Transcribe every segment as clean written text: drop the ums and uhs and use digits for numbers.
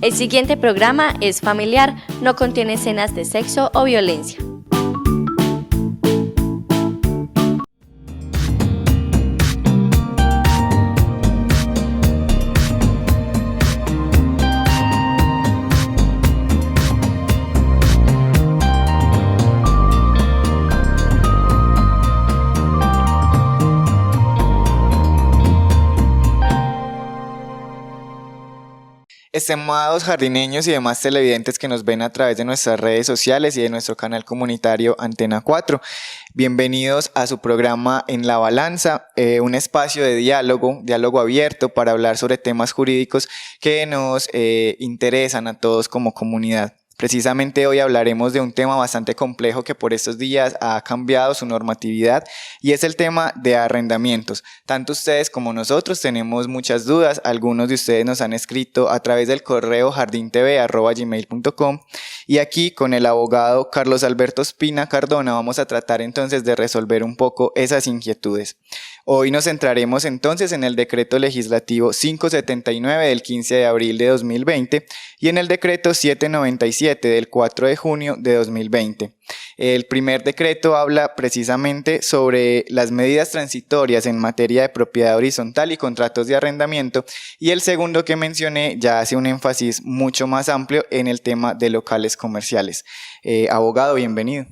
El siguiente programa es familiar, no contiene escenas de sexo o violencia. Estimados jardineños y demás televidentes que nos ven a través de nuestras redes sociales y de nuestro canal comunitario Antena 4, bienvenidos a su programa En la Balanza, un espacio de diálogo abierto para hablar sobre temas jurídicos que nos interesan a todos como comunidad. Precisamente hoy hablaremos de un tema bastante complejo que por estos días ha cambiado su normatividad y es el tema de arrendamientos. Tanto ustedes como nosotros tenemos muchas dudas, algunos de ustedes nos han escrito a través del correo jardintv@gmail.com y aquí con el abogado Carlos Alberto Espina Cardona vamos a tratar entonces de resolver un poco esas inquietudes. Hoy nos centraremos entonces en el decreto legislativo 579 del 15 de abril de 2020 y en el decreto 797 del 4 de junio de 2020. El primer decreto habla precisamente sobre las medidas transitorias en materia de propiedad horizontal y contratos de arrendamiento y el segundo que mencioné ya hace un énfasis mucho más amplio en el tema de locales comerciales. Abogado, bienvenido.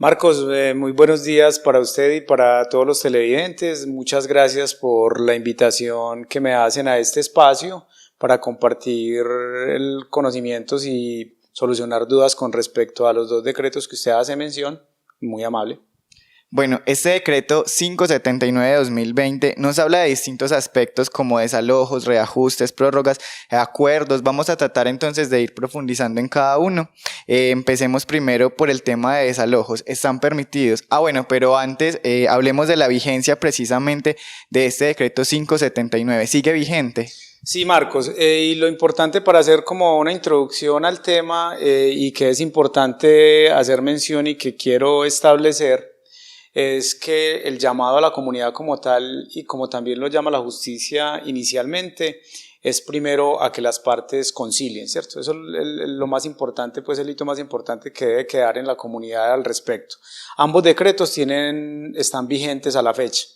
Marcos, muy buenos días para usted y para todos los televidentes. Muchas gracias por la invitación que me hacen a este espacio para compartir conocimientos y solucionar dudas con respecto a los dos decretos que usted hace mención. Muy amable. Bueno, este decreto 579 de 2020 nos habla de distintos aspectos como desalojos, reajustes, prórrogas, acuerdos. Vamos a tratar entonces de ir profundizando en cada uno. Empecemos primero por el tema de desalojos. ¿Están permitidos? Pero antes hablemos de la vigencia precisamente de este decreto 579. ¿Sigue vigente? Sí, Marcos, y lo importante para hacer como una introducción al tema y que es importante hacer mención y que quiero establecer es que el llamado a la comunidad como tal y como también lo llama la justicia inicialmente es primero a que las partes concilien, ¿cierto? Eso es lo más importante, pues el hito más importante que debe quedar en la comunidad al respecto. Ambos decretos están vigentes a la fecha,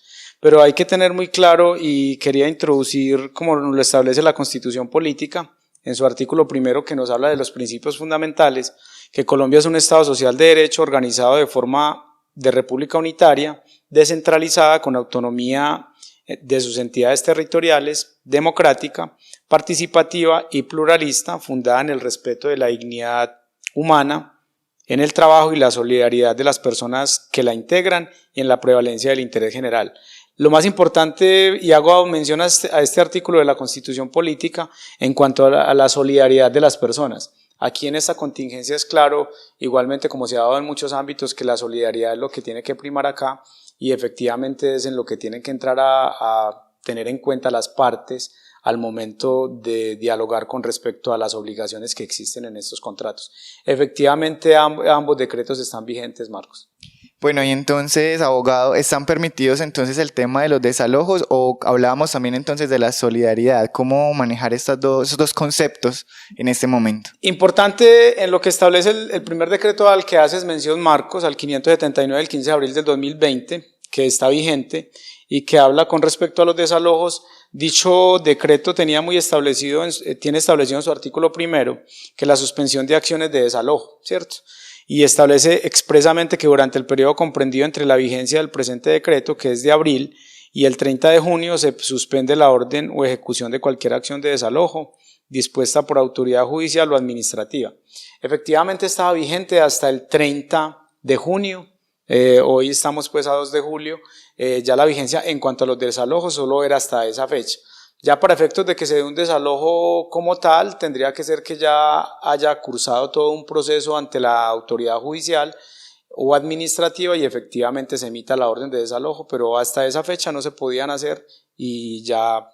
pero hay que tener muy claro y quería introducir como lo establece la Constitución Política en su artículo primero que nos habla de los principios fundamentales, que Colombia es un Estado social de derecho organizado de forma de república unitaria, descentralizada con autonomía de sus entidades territoriales, democrática, participativa y pluralista, fundada en el respeto de la dignidad humana, en el trabajo y la solidaridad de las personas que la integran y en la prevalencia del interés general. Lo más importante, y hago mención a este artículo de la Constitución Política en cuanto a la solidaridad de las personas. Aquí en esta contingencia es claro, igualmente como se ha dado en muchos ámbitos, que la solidaridad es lo que tiene que primar acá y efectivamente es en lo que tienen que entrar a tener en cuenta las partes al momento de dialogar con respecto a las obligaciones que existen en estos contratos. Efectivamente ambos decretos están vigentes, Marcos. Bueno, y entonces, abogado, ¿están permitidos entonces el tema de los desalojos o hablábamos también entonces de la solidaridad? ¿Cómo manejar esos dos conceptos en este momento? Importante en lo que establece el primer decreto al que haces mención, Marcos, al 579 del 15 de abril del 2020, que está vigente y que habla con respecto a los desalojos. Dicho decreto tiene establecido en su artículo primero que la suspensión de acciones de desalojo, ¿cierto? Y establece expresamente que durante el periodo comprendido entre la vigencia del presente decreto, que es de abril, y el 30 de junio se suspende la orden o ejecución de cualquier acción de desalojo dispuesta por autoridad judicial o administrativa. Efectivamente estaba vigente hasta el 30 de junio, hoy estamos pues a 2 de julio, ya la vigencia en cuanto a los desalojos solo era hasta esa fecha. Ya para efectos de que se dé un desalojo como tal, tendría que ser que ya haya cursado todo un proceso ante la autoridad judicial o administrativa y efectivamente se emita la orden de desalojo, pero hasta esa fecha no se podían hacer y ya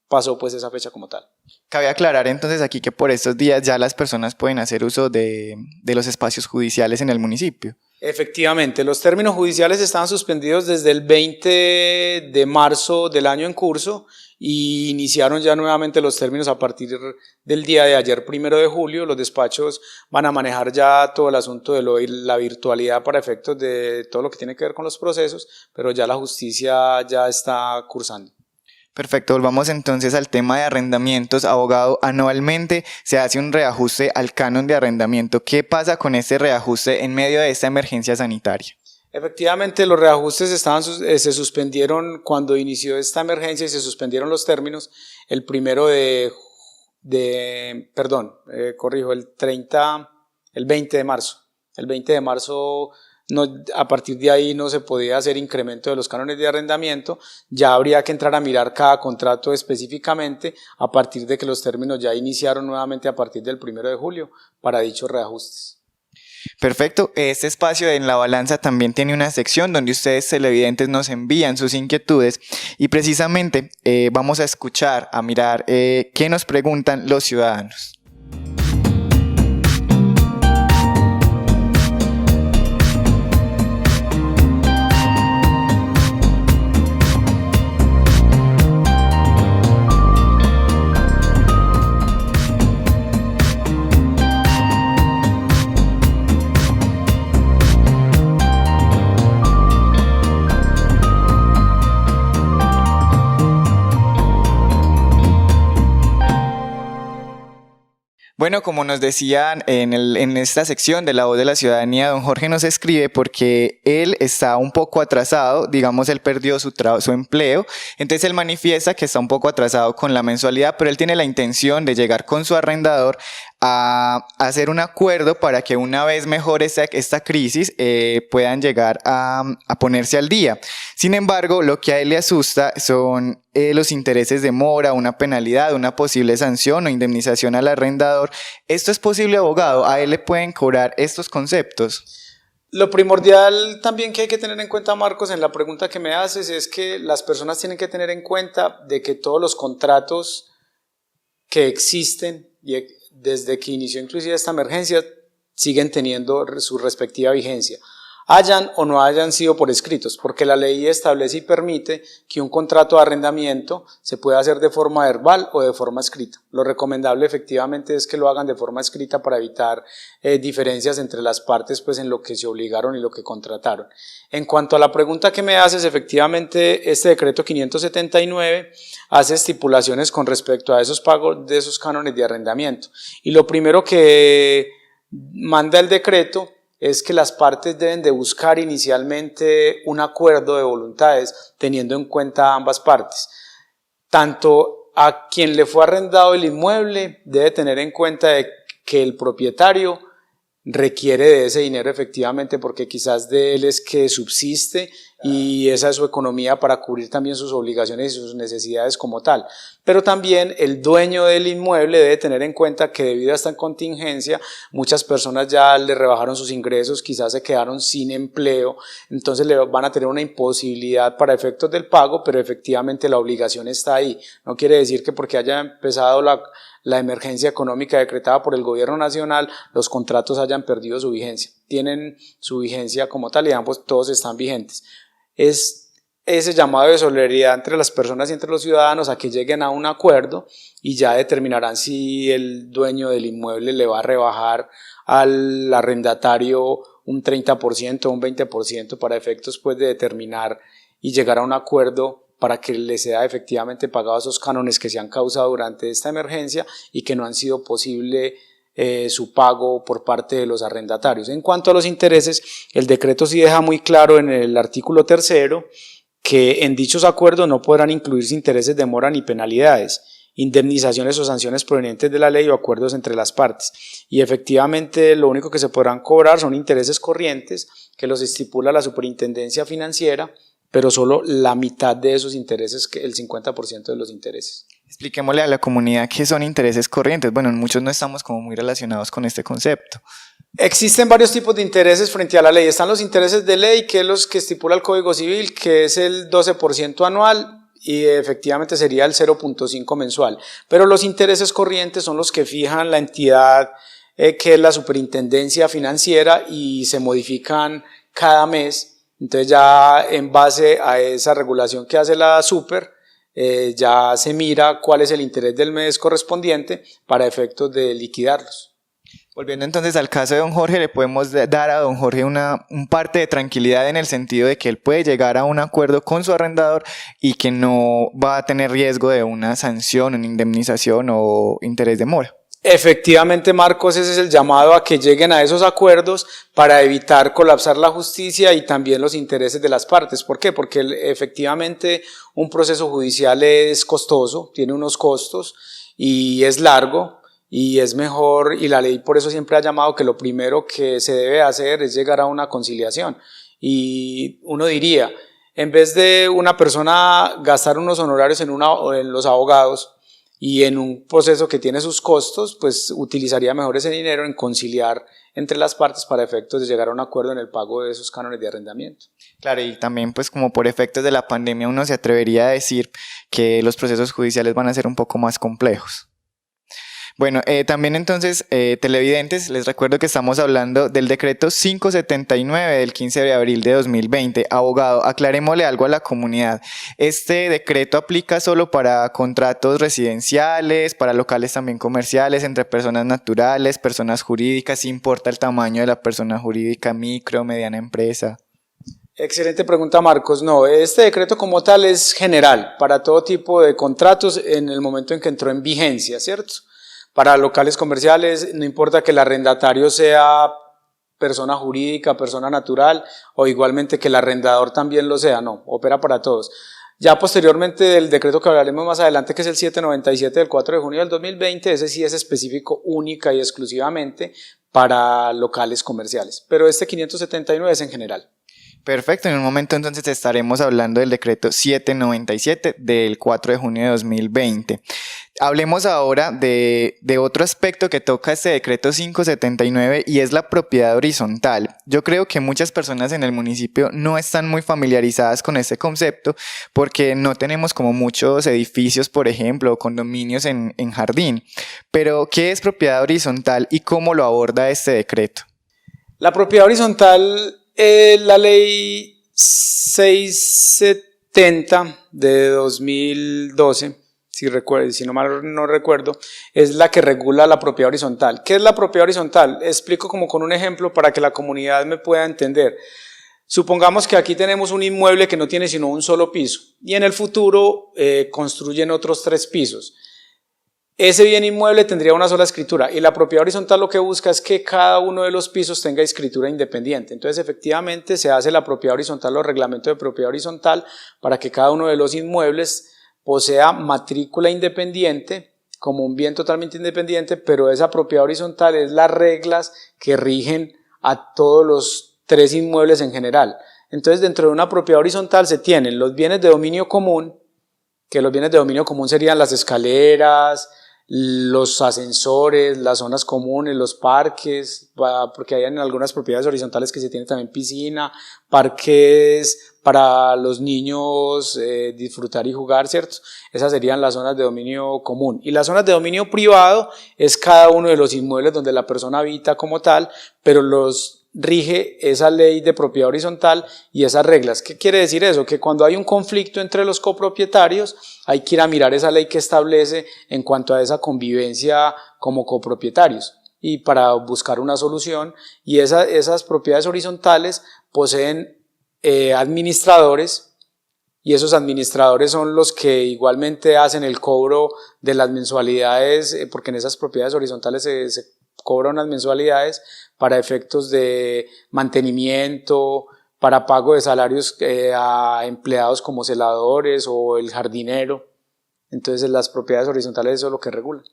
pasó pues esa fecha como tal. Cabe aclarar entonces aquí que por estos días ya las personas pueden hacer uso de los espacios judiciales en el municipio. Efectivamente, los términos judiciales estaban suspendidos desde el 20 de marzo del año en curso y iniciaron ya nuevamente los términos a partir del día de ayer, 1 de julio. Los despachos van a manejar ya todo el asunto de la virtualidad para efectos de todo lo que tiene que ver con los procesos, pero ya la justicia ya está cursando. Perfecto, volvamos entonces al tema de arrendamientos. Abogado, anualmente se hace un reajuste al canon de arrendamiento. ¿Qué pasa con este reajuste en medio de esta emergencia sanitaria? Efectivamente, los reajustes se suspendieron cuando inició esta emergencia y se suspendieron los términos el 20 de marzo. El 20 de marzo, no, a partir de ahí no se podía hacer incremento de los cánones de arrendamiento, ya habría que entrar a mirar cada contrato específicamente a partir de que los términos ya iniciaron nuevamente a partir del 1 de julio para dichos reajustes. Perfecto, este espacio en La Balanza también tiene una sección donde ustedes televidentes nos envían sus inquietudes y precisamente vamos a escuchar, a mirar qué nos preguntan los ciudadanos. Bueno, como nos decían en esta sección de La Voz de la Ciudadanía, don Jorge nos escribe porque él está un poco atrasado, digamos, él perdió su empleo, entonces él manifiesta que está un poco atrasado con la mensualidad, pero él tiene la intención de llegar con su arrendador a hacer un acuerdo para que una vez mejore esta crisis puedan llegar a ponerse al día. Sin embargo, lo que a él le asusta son los intereses de mora, una penalidad, una posible sanción o indemnización al arrendador. ¿Esto es posible, abogado? ¿A él le pueden cobrar estos conceptos? Lo primordial también que hay que tener en cuenta, Marcos, en la pregunta que me haces es que las personas tienen que tener en cuenta de que todos los contratos que existen y desde que inició inclusive esta emergencia siguen teniendo su respectiva vigencia, hayan o no hayan sido por escritos, porque la ley establece y permite que un contrato de arrendamiento se pueda hacer de forma verbal o de forma escrita. Lo recomendable efectivamente es que lo hagan de forma escrita para evitar diferencias entre las partes, pues en lo que se obligaron y lo que contrataron. En cuanto a la pregunta que me haces, efectivamente este decreto 579 hace estipulaciones con respecto a esos pagos de esos cánones de arrendamiento. Y lo primero que manda el decreto es que las partes deben de buscar inicialmente un acuerdo de voluntades teniendo en cuenta ambas partes. Tanto a quien le fue arrendado el inmueble debe tener en cuenta de que el propietario requiere de ese dinero efectivamente porque quizás de él es que subsiste y esa es su economía para cubrir también sus obligaciones y sus necesidades como tal. Pero también el dueño del inmueble debe tener en cuenta que debido a esta contingencia muchas personas ya le rebajaron sus ingresos, quizás se quedaron sin empleo, entonces le van a tener una imposibilidad para efectos del pago, pero efectivamente la obligación está ahí. No quiere decir que porque haya empezado la emergencia económica decretada por el gobierno nacional, los contratos hayan perdido su vigencia. Tienen su vigencia como tal y ambos todos están vigentes. Es ese llamado de solidaridad entre las personas y entre los ciudadanos a que lleguen a un acuerdo y ya determinarán si el dueño del inmueble le va a rebajar al arrendatario un 30% o un 20% para efectos pues de determinar y llegar a un acuerdo para que le sea efectivamente pagado esos cánones que se han causado durante esta emergencia y que no han sido posible su pago por parte de los arrendatarios. En cuanto a los intereses, el decreto sí deja muy claro en el artículo 3º que en dichos acuerdos no podrán incluirse intereses de mora ni penalidades, indemnizaciones o sanciones provenientes de la ley o acuerdos entre las partes. Y efectivamente lo único que se podrán cobrar son intereses corrientes que los estipula la Superintendencia Financiera, pero solo la mitad de esos intereses, el 50% de los intereses. Expliquémosle a la comunidad qué son intereses corrientes. Bueno, muchos no estamos como muy relacionados con este concepto. Existen varios tipos de intereses frente a la ley. Están los intereses de ley, que es los que estipula el Código Civil, que es el 12% anual y efectivamente sería el 0.5 mensual. Pero los intereses corrientes son los que fijan la entidad que es la superintendencia financiera, y se modifican cada mes. Entonces ya en base a esa regulación que hace la super, ya se mira cuál es el interés del mes correspondiente para efectos de liquidarlos. Volviendo entonces al caso de don Jorge, le podemos dar a don Jorge un parte de tranquilidad en el sentido de que él puede llegar a un acuerdo con su arrendador y que no va a tener riesgo de una sanción, una indemnización o interés de mora. Efectivamente, Marcos, ese es el llamado a que lleguen a esos acuerdos para evitar colapsar la justicia y también los intereses de las partes. ¿Por qué? Porque efectivamente un proceso judicial es costoso, tiene unos costos y es largo, y es mejor, y la ley por eso siempre ha llamado que lo primero que se debe hacer es llegar a una conciliación. Y uno diría, en vez de una persona gastar unos honorarios en los abogados y en un proceso que tiene sus costos, pues utilizaría mejor ese dinero en conciliar entre las partes para efectos de llegar a un acuerdo en el pago de esos cánones de arrendamiento. Claro, y también pues como por efectos de la pandemia uno se atrevería a decir que los procesos judiciales van a ser un poco más complejos. Bueno, también entonces, televidentes, les recuerdo que estamos hablando del decreto 579 del 15 de abril de 2020. Abogado, aclarémosle algo a la comunidad. ¿Este decreto aplica solo para contratos residenciales, para locales también comerciales, entre personas naturales, personas jurídicas? ¿Sí importa el tamaño de la persona jurídica, micro, mediana empresa? Excelente pregunta, Marcos. No, este decreto como tal es general para todo tipo de contratos en el momento en que entró en vigencia, ¿cierto? Para locales comerciales, no importa que el arrendatario sea persona jurídica, persona natural, o igualmente que el arrendador también lo sea, no, opera para todos. Ya posteriormente del decreto que hablaremos más adelante, que es el 797 del 4 de junio del 2020, ese sí es específico única y exclusivamente para locales comerciales, pero este 579 es en general. Perfecto, en un momento entonces estaremos hablando del decreto 797 del 4 de junio de 2020. Hablemos ahora de otro aspecto que toca este decreto 579 y es la propiedad horizontal. Yo creo que muchas personas en el municipio no están muy familiarizadas con este concepto porque no tenemos como muchos edificios, por ejemplo, o condominios en jardín. Pero, ¿qué es propiedad horizontal y cómo lo aborda este decreto? La propiedad horizontal, la ley 670 de 2012, si no mal no recuerdo, es la que regula la propiedad horizontal. ¿Qué es la propiedad horizontal? Explico como con un ejemplo para que la comunidad me pueda entender. Supongamos que aquí tenemos un inmueble que no tiene sino un solo piso y en el futuro construyen otros 3 pisos. Ese bien inmueble tendría una sola escritura y la propiedad horizontal lo que busca es que cada uno de los pisos tenga escritura independiente. Entonces efectivamente se hace la propiedad horizontal o reglamento de propiedad horizontal para que cada uno de los inmuebles posea matrícula independiente como un bien totalmente independiente, pero esa propiedad horizontal es las reglas que rigen a todos los 3 inmuebles en general. Entonces dentro de una propiedad horizontal se tienen los bienes de dominio común, que los bienes de dominio común serían las escaleras, los ascensores, las zonas comunes, los parques, porque hay en algunas propiedades horizontales que se tiene también piscina, parques para los niños disfrutar y jugar, ¿cierto? Esas serían las zonas de dominio común. Y las zonas de dominio privado es cada uno de los inmuebles donde la persona habita como tal, pero los rige esa ley de propiedad horizontal y esas reglas. ¿Qué quiere decir eso? Que cuando hay un conflicto entre los copropietarios hay que ir a mirar esa ley que establece en cuanto a esa convivencia como copropietarios y para buscar una solución, y esas propiedades horizontales poseen administradores, y esos administradores son los que igualmente hacen el cobro de las mensualidades, porque en esas propiedades horizontales se cobran unas mensualidades para efectos de mantenimiento, para pago de salarios a empleados como celadores o el jardinero. Entonces las propiedades horizontales eso es lo que regulan.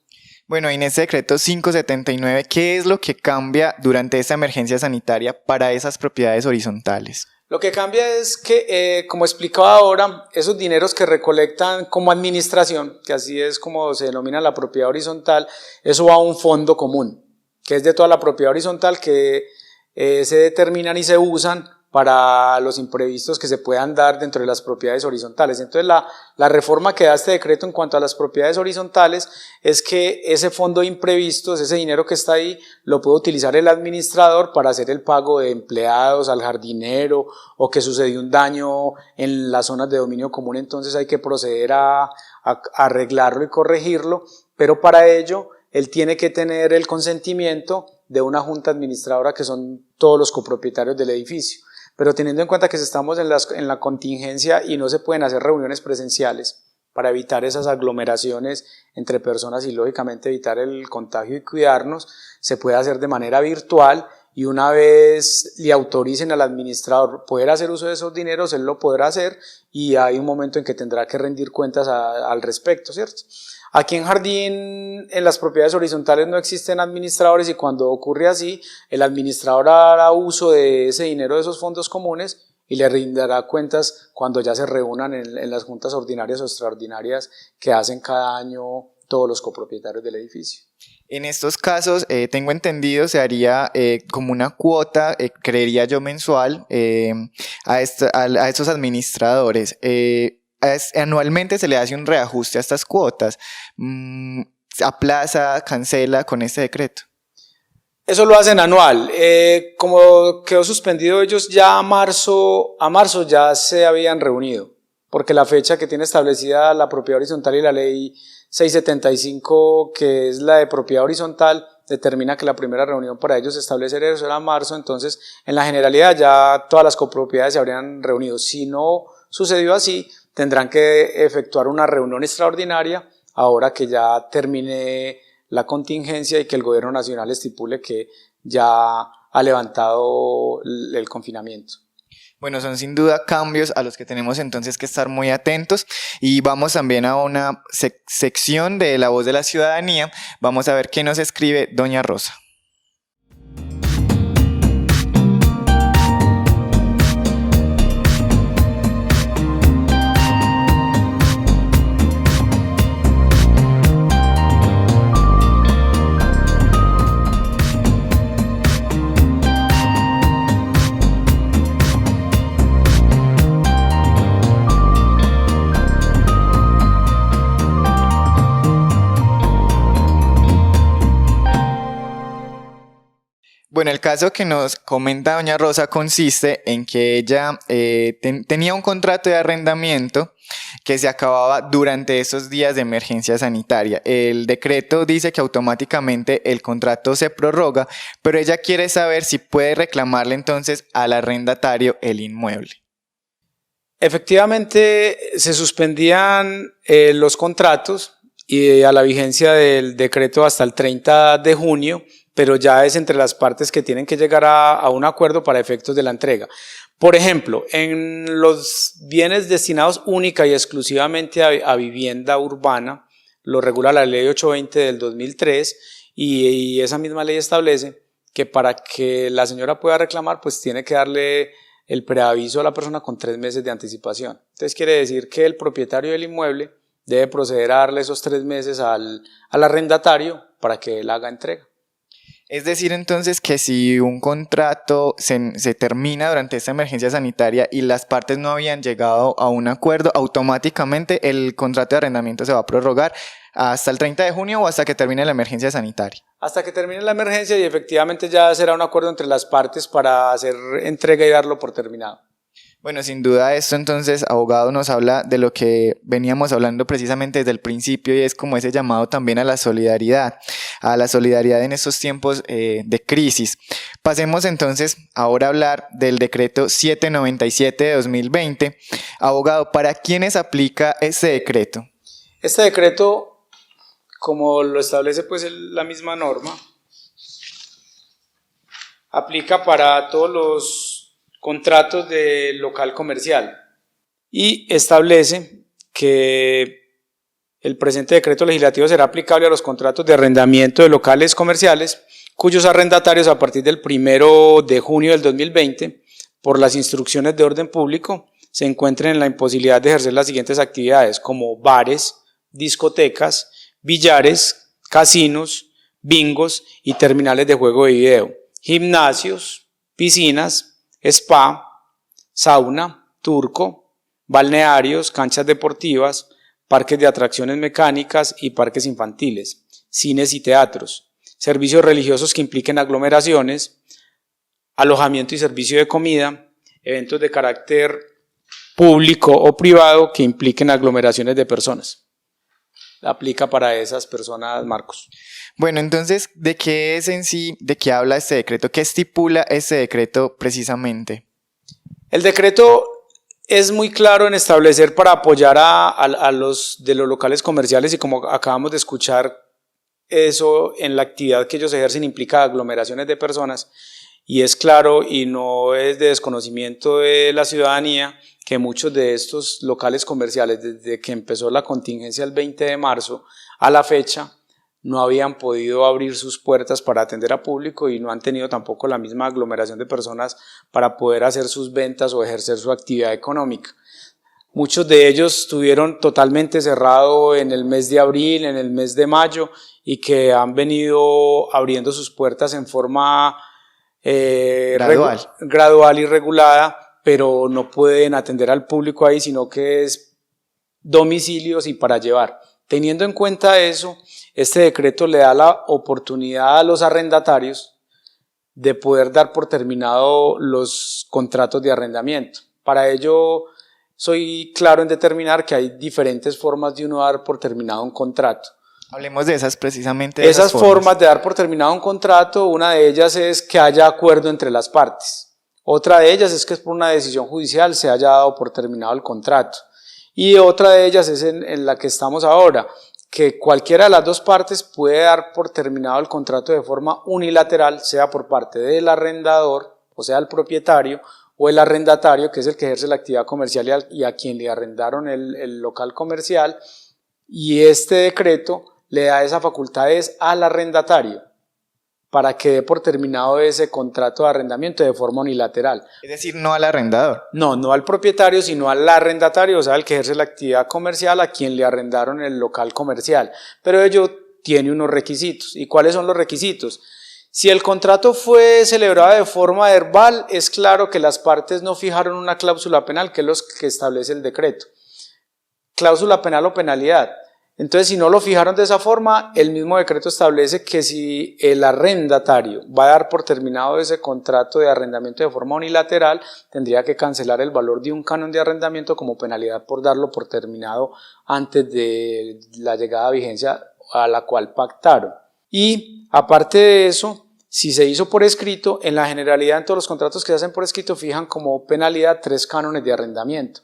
Bueno, en este decreto 579, ¿qué es lo que cambia durante esta emergencia sanitaria para esas propiedades horizontales? Lo que cambia es que, como explicaba ahora, esos dineros que recolectan como administración, que así es como se denomina la propiedad horizontal, eso va a un fondo común, que es de toda la propiedad horizontal, que se determinan y se usan para los imprevistos que se puedan dar dentro de las propiedades horizontales. Entonces la reforma que da este decreto en cuanto a las propiedades horizontales es que ese fondo de imprevistos, ese dinero que está ahí, lo puede utilizar el administrador para hacer el pago de empleados, al jardinero, o que sucedió un daño en las zonas de dominio común, entonces hay que proceder a arreglarlo y corregirlo, pero para ello él tiene que tener el consentimiento de una junta administradora que son todos los copropietarios del edificio. Pero teniendo en cuenta que estamos en la contingencia y no se pueden hacer reuniones presenciales para evitar esas aglomeraciones entre personas y lógicamente evitar el contagio y cuidarnos, se puede hacer de manera virtual y una vez le autoricen al administrador poder hacer uso de esos dineros, él lo podrá hacer y hay un momento en que tendrá que rendir cuentas al respecto, ¿cierto? Aquí en Jardín, en las propiedades horizontales no existen administradores y cuando ocurre así, el administrador hará uso de ese dinero de esos fondos comunes y le rindará cuentas cuando ya se reúnan en las juntas ordinarias o extraordinarias que hacen cada año todos los copropietarios del edificio. En estos casos, tengo entendido, se haría como una cuota, creería yo, mensual a estos administradores. Anualmente se le hace un reajuste a estas cuotas. ¿Aplaza, cancela con este decreto? Eso lo hacen anual. Como quedó suspendido ellos ya a marzo ya se habían reunido, porque la fecha que tiene establecida la propiedad horizontal y la ley 675, que es la de propiedad horizontal, determina que la primera reunión para ellos establecer eso era marzo, entonces en la generalidad ya todas las copropiedades se habrían reunido. Si no sucedió así, tendrán que efectuar una reunión extraordinaria ahora que ya termine la contingencia y que el gobierno nacional estipule que ya ha levantado el confinamiento. Bueno, son sin duda cambios a los que tenemos entonces que estar muy atentos y vamos también a una sección de La Voz de la Ciudadanía. Vamos a ver qué nos escribe doña Rosa. Bueno, el caso que nos comenta doña Rosa consiste en que ella tenía un contrato de arrendamiento que se acababa durante esos días de emergencia sanitaria. El decreto dice que automáticamente el contrato se prorroga, pero ella quiere saber si puede reclamarle entonces al arrendatario el inmueble. Efectivamente, se suspendían los contratos y a la vigencia del decreto hasta el 30 de junio, pero ya es entre las partes que tienen que llegar a un acuerdo para efectos de la entrega. Por ejemplo, en los bienes destinados única y exclusivamente a vivienda urbana, lo regula la ley 820 del 2003 y esa misma ley establece que para que la señora pueda reclamar, pues tiene que darle el preaviso a la persona con 3 meses de anticipación. Entonces quiere decir que el propietario del inmueble debe proceder a darle esos 3 meses al arrendatario para que él haga entrega. Es decir, entonces, que si un contrato se termina durante esta emergencia sanitaria y las partes no habían llegado a un acuerdo, automáticamente el contrato de arrendamiento se va a prorrogar hasta el 30 de junio o hasta que termine la emergencia sanitaria. Hasta que termine la emergencia y efectivamente ya será un acuerdo entre las partes para hacer entrega y darlo por terminado. Bueno, sin duda esto entonces, abogado, nos habla de lo que veníamos hablando precisamente desde el principio y es como ese llamado también a la solidaridad en estos tiempos de crisis. Pasemos entonces ahora a hablar del decreto 797 de 2020. Abogado, ¿para quiénes aplica este decreto? Este decreto, como lo establece pues la misma norma, aplica para todos los contratos de local comercial y establece que el presente decreto legislativo será aplicable a los contratos de arrendamiento de locales comerciales cuyos arrendatarios a partir del 1 de junio del 2020 por las instrucciones de orden público se encuentren en la imposibilidad de ejercer las siguientes actividades como bares, discotecas, billares, casinos, bingos y terminales de juego de video, gimnasios, piscinas, spa, sauna, turco, balnearios, canchas deportivas, parques de atracciones mecánicas y parques infantiles, cines y teatros, servicios religiosos que impliquen aglomeraciones, alojamiento y servicio de comida, eventos de carácter público o privado que impliquen aglomeraciones de personas. Aplica para esas personas, Marcos. Bueno, entonces, ¿de qué es en sí, de qué habla este decreto? ¿Qué estipula este decreto precisamente? El decreto es muy claro en establecer para apoyar a los de los locales comerciales y como acabamos de escuchar, eso en la actividad que ellos ejercen implica aglomeraciones de personas y es claro y no es de desconocimiento de la ciudadanía que muchos de estos locales comerciales desde que empezó la contingencia el 20 de marzo a la fecha no habían podido abrir sus puertas para atender a público y no han tenido tampoco la misma aglomeración de personas para poder hacer sus ventas o ejercer su actividad económica. Muchos de ellos estuvieron totalmente cerrados en el mes de abril, en el mes de mayo y que han venido abriendo sus puertas en forma gradual y regulada, pero no pueden atender al público ahí, sino que es domicilios y para llevar. Teniendo en cuenta eso, este decreto le da la oportunidad a los arrendatarios de poder dar por terminado los contratos de arrendamiento. Para ello, soy claro en determinar que hay diferentes formas de uno dar por terminado un contrato. Hablemos de esas precisamente. De esas formas de dar por terminado un contrato, una de ellas es que haya acuerdo entre las partes. Otra de ellas es que por una decisión judicial se haya dado por terminado el contrato. Y otra de ellas es en la que estamos ahora, que cualquiera de las dos partes puede dar por terminado el contrato de forma unilateral, sea por parte del arrendador, o sea el propietario, o el arrendatario, que es el que ejerce la actividad comercial y a quien le arrendaron el local comercial, y este decreto le da esas facultades al arrendatario para que dé por terminado ese contrato de arrendamiento de forma unilateral. Es decir, no al arrendador. No al propietario, sino al arrendatario, o sea, el que ejerce la actividad comercial a quien le arrendaron el local comercial. Pero ello tiene unos requisitos. ¿Y cuáles son los requisitos? Si el contrato fue celebrado de forma verbal, es claro que las partes no fijaron una cláusula penal, que es lo que establece el decreto. Cláusula penal o penalidad. Entonces, si no lo fijaron de esa forma, el mismo decreto establece que si el arrendatario va a dar por terminado ese contrato de arrendamiento de forma unilateral, tendría que cancelar el valor de un canon de arrendamiento como penalidad por darlo por terminado antes de la llegada a vigencia a la cual pactaron. Y aparte de eso, si se hizo por escrito, en la generalidad en todos los contratos que se hacen por escrito fijan como penalidad 3 cánones de arrendamiento.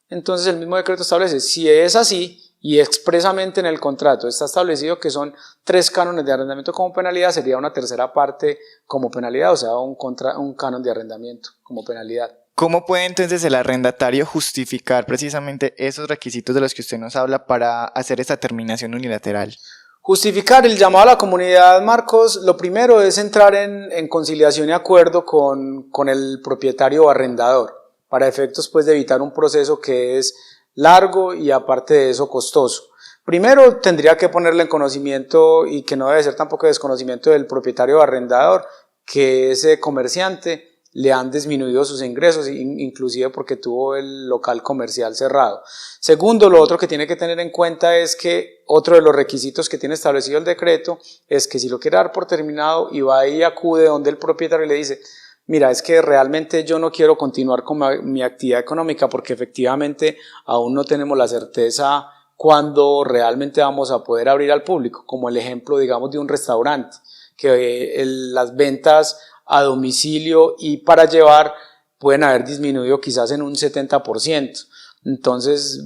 Entonces el mismo decreto establece, si es así, y expresamente en el contrato está establecido que son 3 cánones de arrendamiento como penalidad, sería una tercera parte como penalidad, o sea, un canon de arrendamiento como penalidad. ¿Cómo puede entonces el arrendatario justificar precisamente esos requisitos de los que usted nos habla para hacer esta terminación unilateral? Justificar el llamado a la comunidad, Marcos, lo primero es entrar en conciliación y acuerdo con el propietario o arrendador, para efectos pues de evitar un proceso que es largo y aparte de eso costoso. Primero tendría que ponerle en conocimiento, y que no debe ser tampoco desconocimiento del propietario o arrendador, que ese comerciante le han disminuido sus ingresos, inclusive porque tuvo el local comercial cerrado. Segundo, lo otro que tiene que tener en cuenta es que otro de los requisitos que tiene establecido el decreto es que si lo quiere dar por terminado y va y acude donde el propietario y le dice: mira, es que realmente yo no quiero continuar con mi actividad económica porque efectivamente aún no tenemos la certeza cuándo realmente vamos a poder abrir al público, como el ejemplo, digamos, de un restaurante, que las ventas a domicilio y para llevar pueden haber disminuido quizás en un 70%. Entonces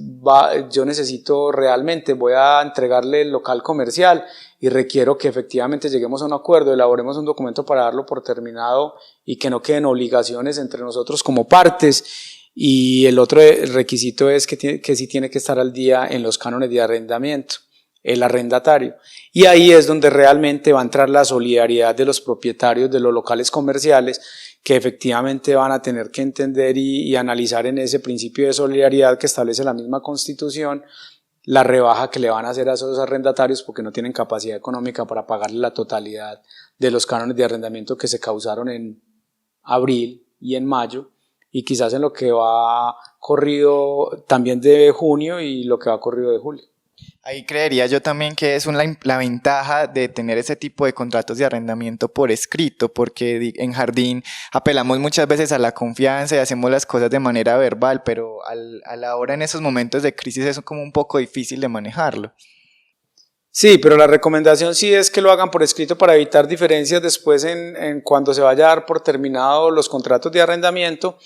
yo necesito realmente, voy a entregarle el local comercial y requiero que efectivamente lleguemos a un acuerdo, elaboremos un documento para darlo por terminado y que no queden obligaciones entre nosotros como partes. Y el otro requisito es que sí tiene que estar al día en los cánones de arrendamiento, el arrendatario. Y ahí es donde realmente va a entrar la solidaridad de los propietarios de los locales comerciales, que efectivamente van a tener que entender y analizar en ese principio de solidaridad que establece la misma Constitución, la rebaja que le van a hacer a esos arrendatarios porque no tienen capacidad económica para pagarle la totalidad de los cánones de arrendamiento que se causaron en abril y en mayo, y quizás en lo que va corrido también de junio y lo que va corrido de julio. Ahí creería yo también que es la ventaja de tener ese tipo de contratos de arrendamiento por escrito, porque en Jardín apelamos muchas veces a la confianza y hacemos las cosas de manera verbal, pero a la hora en esos momentos de crisis es como un poco difícil de manejarlo. Sí, pero la recomendación sí es que lo hagan por escrito para evitar diferencias después en cuando se vaya a dar por terminado los contratos de arrendamiento.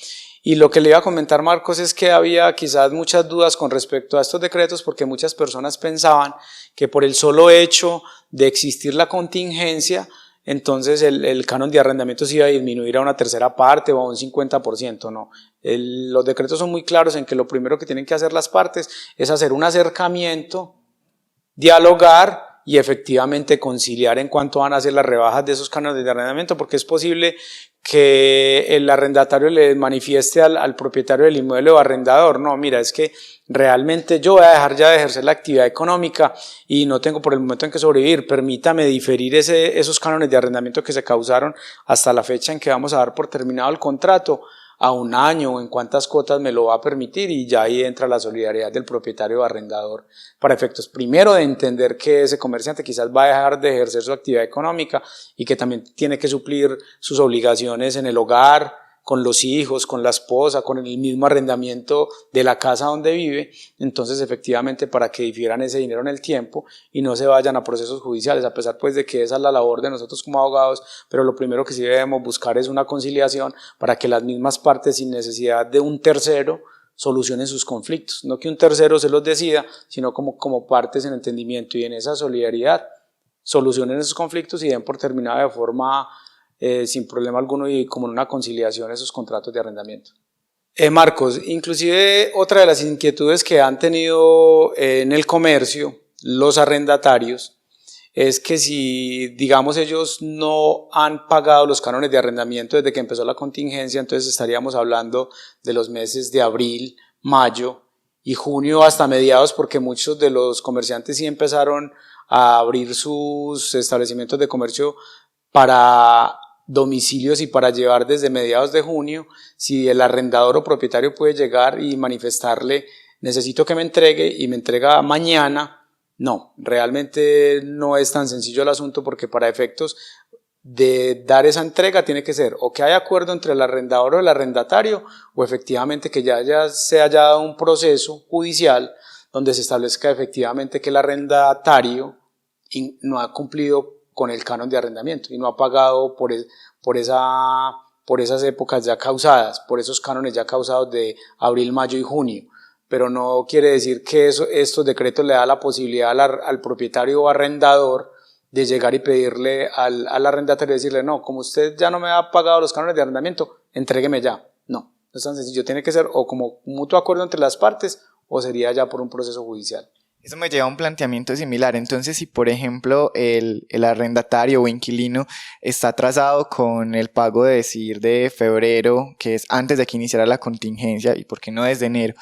Y lo que le iba a comentar, Marcos, es que había quizás muchas dudas con respecto a estos decretos porque muchas personas pensaban que por el solo hecho de existir la contingencia, entonces el canon de arrendamiento se iba a disminuir a una tercera parte o a un 50%, no. Los decretos son muy claros en que lo primero que tienen que hacer las partes es hacer un acercamiento, dialogar y efectivamente conciliar en cuanto van a hacer las rebajas de esos cánones de arrendamiento, porque es posible que el arrendatario le manifieste al propietario del inmueble o arrendador, no, mira, es que realmente yo voy a dejar ya de ejercer la actividad económica y no tengo por el momento en que sobrevivir, permítame diferir esos cánones de arrendamiento que se causaron hasta la fecha en que vamos a dar por terminado el contrato, a un año o en cuántas cuotas me lo va a permitir, y ya ahí entra la solidaridad del propietario o arrendador para efectos primero de entender que ese comerciante quizás va a dejar de ejercer su actividad económica y que también tiene que suplir sus obligaciones en el hogar, con los hijos, con la esposa, con el mismo arrendamiento de la casa donde vive. Entonces efectivamente para que difieran ese dinero en el tiempo y no se vayan a procesos judiciales, a pesar pues de que esa es la labor de nosotros como abogados, pero lo primero que sí debemos buscar es una conciliación para que las mismas partes, sin necesidad de un tercero, solucionen sus conflictos, no que un tercero se los decida, sino como partes en entendimiento y en esa solidaridad solucionen esos conflictos y den por terminada de forma sin problema alguno y como en una conciliación esos contratos de arrendamiento. Marcos, inclusive otra de las inquietudes que han tenido en el comercio los arrendatarios es que si, digamos, ellos no han pagado los cánones de arrendamiento desde que empezó la contingencia, entonces estaríamos hablando de los meses de abril, mayo y junio hasta mediados, porque muchos de los comerciantes sí empezaron a abrir sus establecimientos de comercio para domicilios y para llevar desde mediados de junio. Si el arrendador o propietario puede llegar y manifestarle necesito que me entregue y me entrega mañana, no, realmente no es tan sencillo el asunto, porque para efectos de dar esa entrega tiene que ser o que haya acuerdo entre el arrendador o el arrendatario, o efectivamente que ya se haya dado un proceso judicial donde se establezca efectivamente que el arrendatario no ha cumplido con el canon de arrendamiento y no ha pagado por esas épocas ya causadas, por esos cánones ya causados de abril, mayo y junio. Pero no quiere decir que estos decretos le da la posibilidad al propietario o arrendador de llegar y pedirle al arrendatario y decirle, no, como usted ya no me ha pagado los cánones de arrendamiento, entrégueme ya. No, no es tan sencillo, tiene que ser o como mutuo acuerdo entre las partes o sería ya por un proceso judicial. Eso me lleva a un planteamiento similar. Entonces, si por ejemplo el arrendatario o inquilino está atrasado con el pago de febrero, que es antes de que iniciara la contingencia, y por qué no desde enero,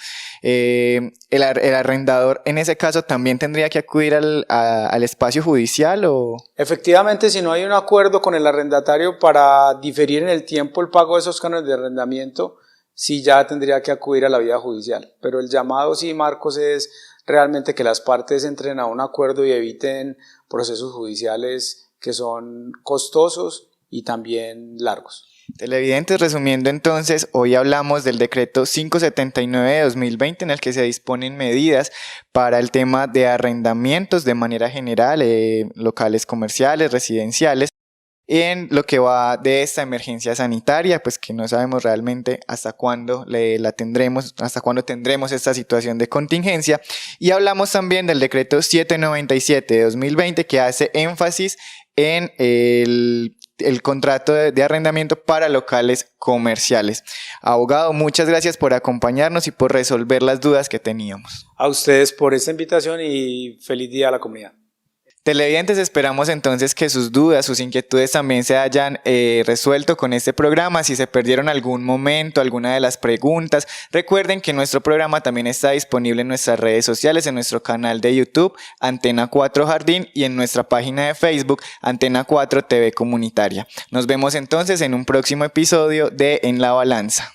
el arrendador en ese caso también tendría que acudir al espacio judicial, ¿o? Efectivamente, si no hay un acuerdo con el arrendatario para diferir en el tiempo el pago de esos cánones de arrendamiento, sí ya tendría que acudir a la vía judicial. Pero el llamado, sí, Marcos, es realmente que las partes entren a un acuerdo y eviten procesos judiciales que son costosos y también largos. Televidentes, resumiendo entonces, hoy hablamos del decreto 579 de 2020 en el que se disponen medidas para el tema de arrendamientos de manera general, locales comerciales, residenciales, en lo que va de esta emergencia sanitaria, pues que no sabemos realmente hasta cuándo la tendremos, hasta cuándo tendremos esta situación de contingencia. Y hablamos también del decreto 797 de 2020 que hace énfasis en el contrato de arrendamiento para locales comerciales. Abogado, muchas gracias por acompañarnos y por resolver las dudas que teníamos. A ustedes por esta invitación y feliz día a la comunidad. Televidentes, esperamos entonces que sus dudas, sus inquietudes también se hayan resuelto con este programa. Si se perdieron algún momento, alguna de las preguntas, recuerden que nuestro programa también está disponible en nuestras redes sociales, en nuestro canal de YouTube, Antena 4 Jardín, y en nuestra página de Facebook, Antena 4 TV Comunitaria. Nos vemos entonces en un próximo episodio de En la Balanza.